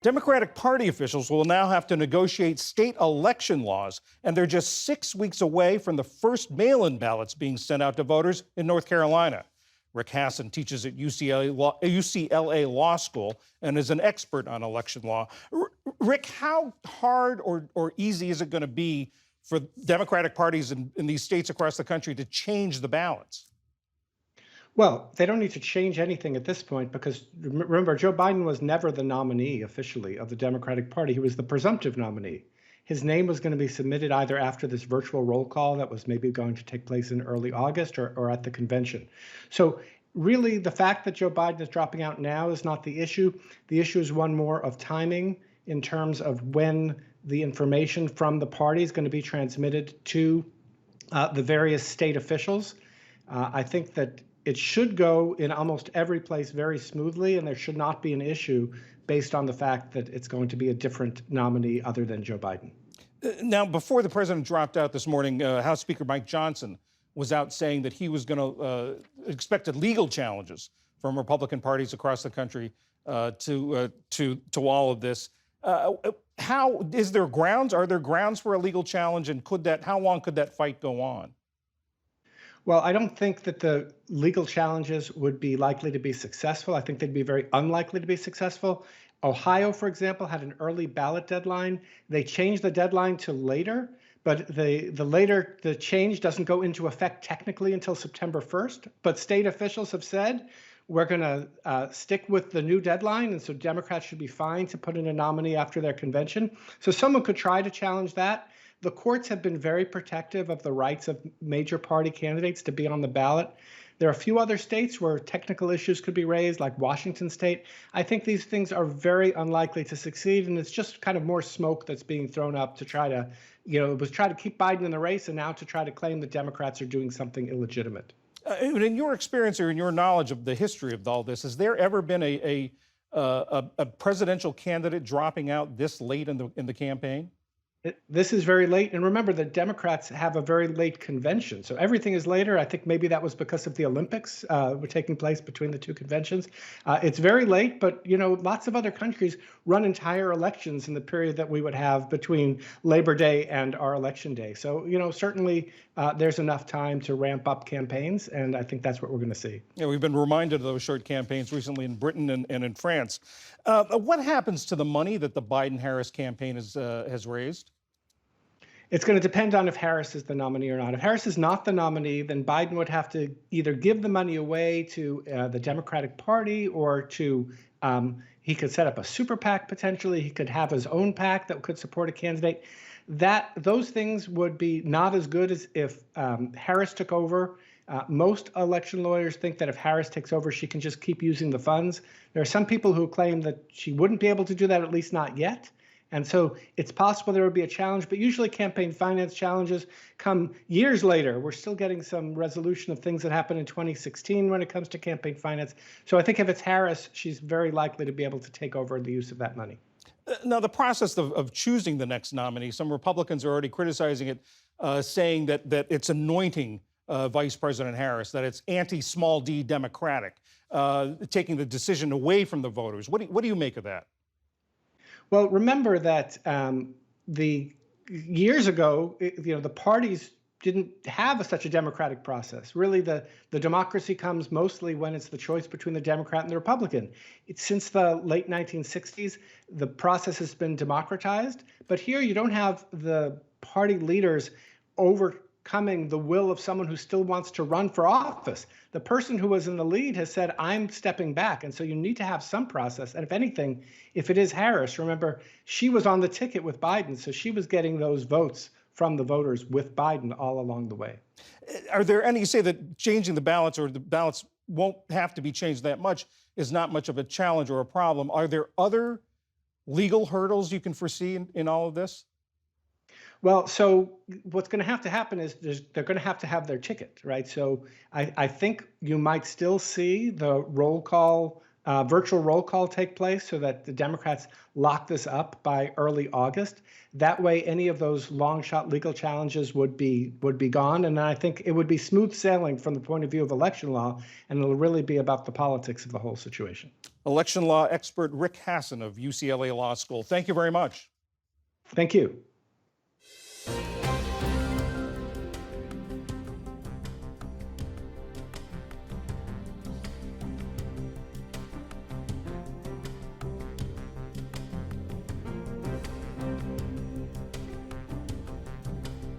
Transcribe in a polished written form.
Democratic Party officials will now have to negotiate state election laws, and they're just 6 weeks away from the first mail in ballots being sent out to voters in North Carolina. Rick Hasson teaches at UCLA Law School and is an expert on election law. Rick, how hard or easy is it going to be for Democratic parties in these states across the country to change the ballots? Well, they don't need to change anything at this point because remember, Joe Biden was never the nominee officially of the Democratic Party. He was the presumptive nominee. His name was going to be submitted either after this virtual roll call that was maybe going to take place in early August or at the convention. So, really, the fact that Joe Biden is dropping out now is not the issue. The issue is one more of timing in terms of when the information from the party is going to be transmitted to the various state officials. I think that it should go in almost every place very smoothly, and there should not be an issue based on the fact that it's going to be a different nominee other than Joe Biden. Now, before the president dropped out this morning, House Speaker Mike Johnson was out saying that he was going to expected legal challenges from Republican parties across the country to all of this. How is there grounds? Are there grounds for a legal challenge, and how long could that fight go on? Well, I don't think that the legal challenges would be likely to be successful. I think they'd be very unlikely to be successful. Ohio, for example, had an early ballot deadline. They changed the deadline to later, but the change doesn't go into effect technically until September 1st. But state officials have said we're going to stick with the new deadline, and so Democrats should be fine to put in a nominee after their convention. So someone could try to challenge that. The courts have been very protective of the rights of major party candidates to be on the ballot. There are a few other states where technical issues could be raised, like Washington State. I think these things are very unlikely to succeed, and it's just kind of more smoke that's being thrown up to try to, it was try to keep Biden in the race, and now to try to claim that Democrats are doing something illegitimate. In your experience or in your knowledge of the history of all this, has there ever been a presidential candidate dropping out this late in the campaign? This is very late. And remember, the Democrats have a very late convention. So everything is later. I think maybe that was because of the Olympics were taking place between the two conventions. It's very late, but, lots of other countries run entire elections in the period that we would have between Labor Day and our election day. So, certainly there's enough time to ramp up campaigns. And I think that's what we're going to see. Yeah, we've been reminded of those short campaigns recently in Britain and in France. What happens to the money that the Biden-Harris campaign has raised? It's going to depend on if Harris is the nominee or not. If Harris is not the nominee, then Biden would have to either give the money away to the Democratic Party or he could set up a super PAC potentially. He could have his own PAC that could support a candidate. Those things would be not as good as if Harris took over. Most election lawyers think that if Harris takes over, she can just keep using the funds. There are some people who claim that she wouldn't be able to do that, at least not yet. And so it's possible there would be a challenge, but usually campaign finance challenges come years later. We're still getting some resolution of things that happened in 2016 when it comes to campaign finance. So I think if it's Harris, she's very likely to be able to take over the use of that money. Now, the process of choosing the next nominee, some Republicans are already criticizing it, saying that it's anointing Vice President Harris, that it's anti-small d Democratic, taking the decision away from the voters. What do you make of that? Well, remember that the years ago, the parties didn't have such a democratic process. Really, the democracy comes mostly when it's the choice between the Democrat and the Republican. Since the late 1960s, the process has been democratized. But here you don't have the party leaders overcoming the will of someone who still wants to run for office. The person who was in the lead has said, I'm stepping back. And so you need to have some process. And if anything, if it is Harris, remember, she was on the ticket with Biden. So she was getting those votes from the voters with Biden all along the way. Are there any, you say that changing the ballots or the ballots won't have to be changed that much is not much of a challenge or a problem. Are there other legal hurdles you can foresee in all of this? Well, so what's going to happen is they're going to have their ticket, right? So I think you might still see the roll call virtual roll call take place so that the Democrats lock this up by early August. That way, any of those long shot legal challenges would be gone, and I think it would be smooth sailing from the point of view of election law, and it'll really be about the politics of the whole situation. Election law expert Rick Hasen of UCLA Law School. Thank you very much. Thank you.